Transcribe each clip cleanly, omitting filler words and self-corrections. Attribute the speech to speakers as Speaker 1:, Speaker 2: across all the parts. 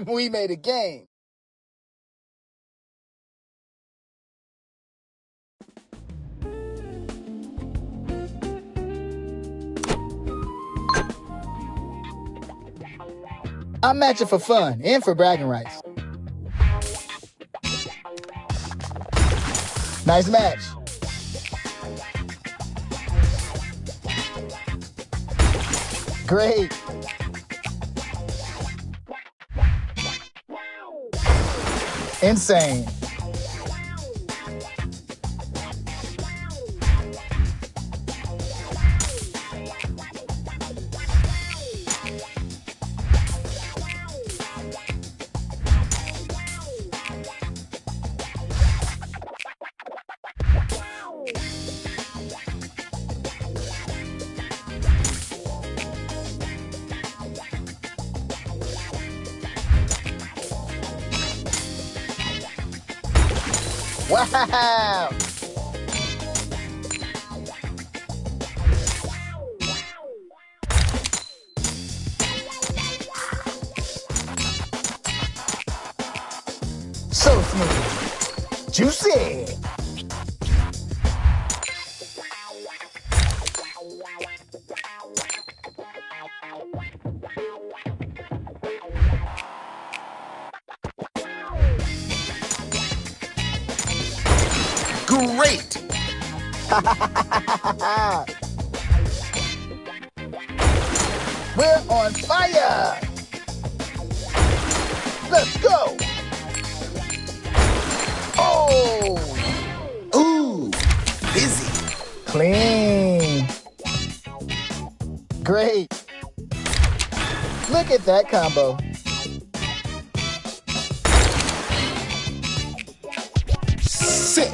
Speaker 1: We made a game. I'm matching for fun and for bragging rights. Nice match. Great. Insane. Wow! So smooth. Juicy.
Speaker 2: Great!
Speaker 1: We're on fire! Let's go! Oh!
Speaker 2: Ooh, busy.
Speaker 1: Clean. Great. Look at that combo.
Speaker 2: Sick.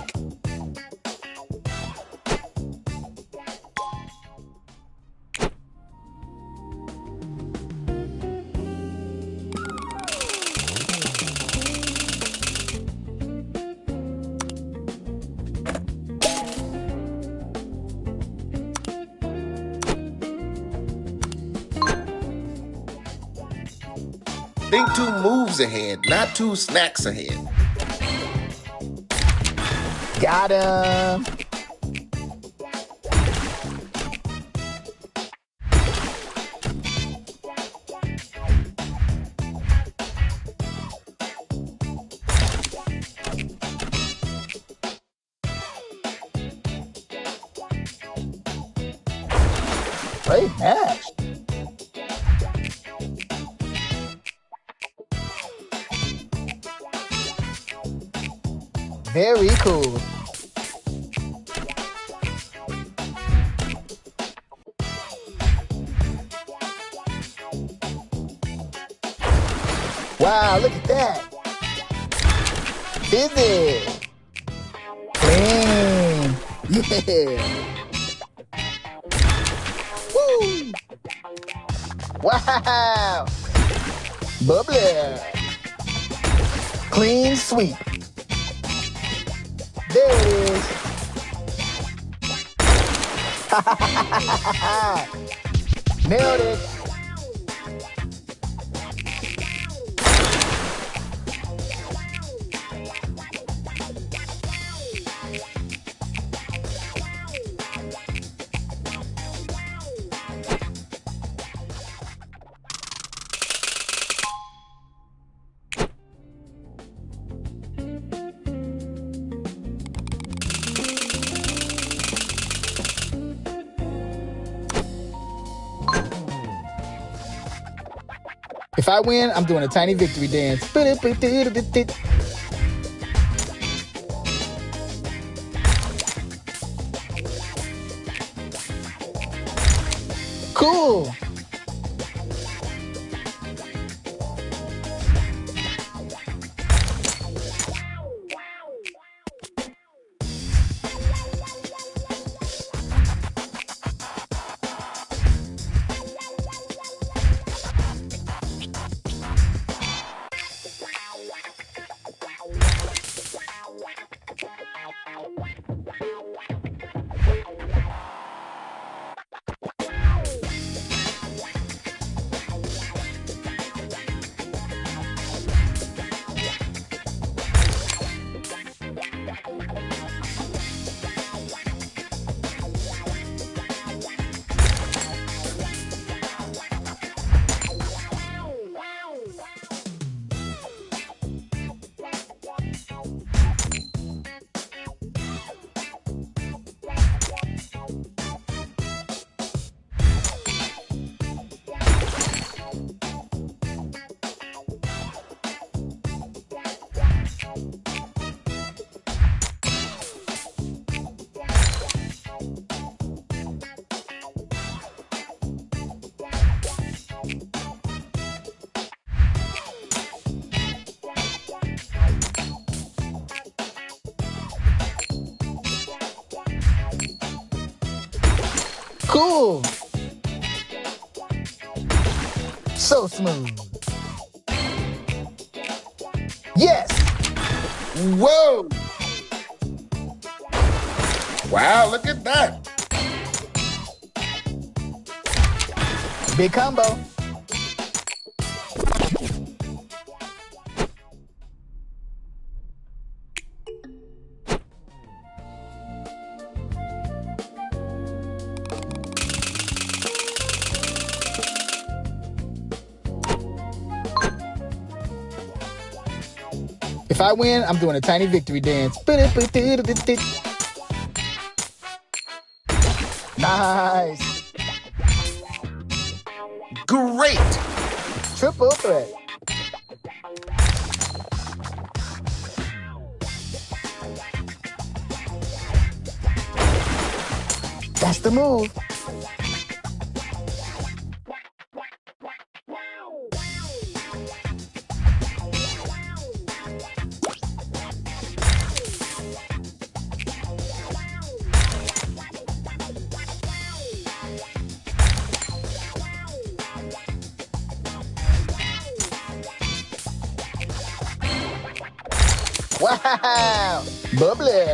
Speaker 2: Think 2 moves ahead, not 2 snacks ahead.
Speaker 1: Got him. Great match. Very cool. Wow, look at that. Busy. Clean. Yeah. Woo. Wow. Bubbly. Clean sweep. There it is. Nailed it. If I win, I'm doing a tiny victory dance. Cool. Cool. So smooth. Yes.
Speaker 2: Whoa! Wow, look at that.
Speaker 1: Big combo. If I win, I'm doing a tiny victory dance. Nice.
Speaker 2: Great!
Speaker 1: Triple threat. That's the move. Wow! Bubbly!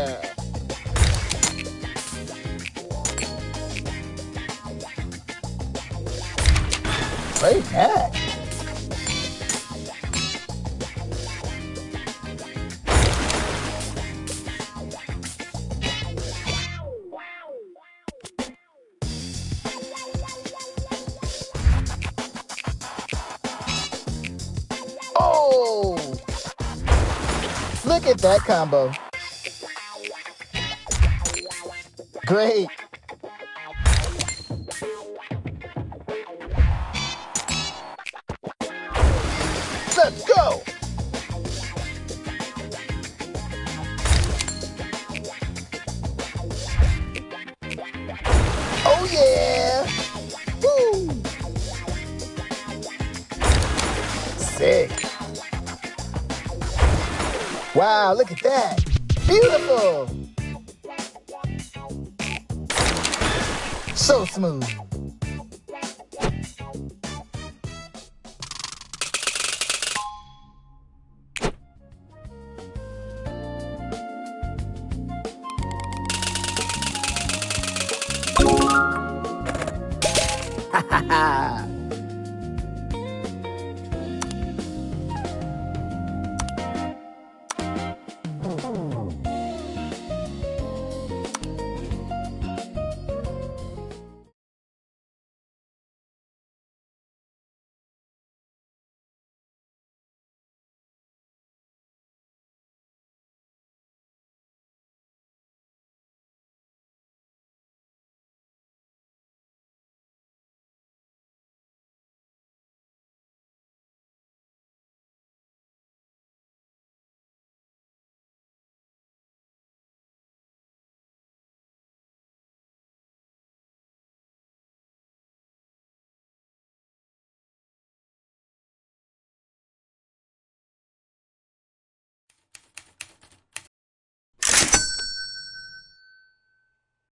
Speaker 1: Great match. Oh! Look at that combo. Great. Let's go. Oh, yeah. Woo. Sick. Wow, look at that. Beautiful. So smooth.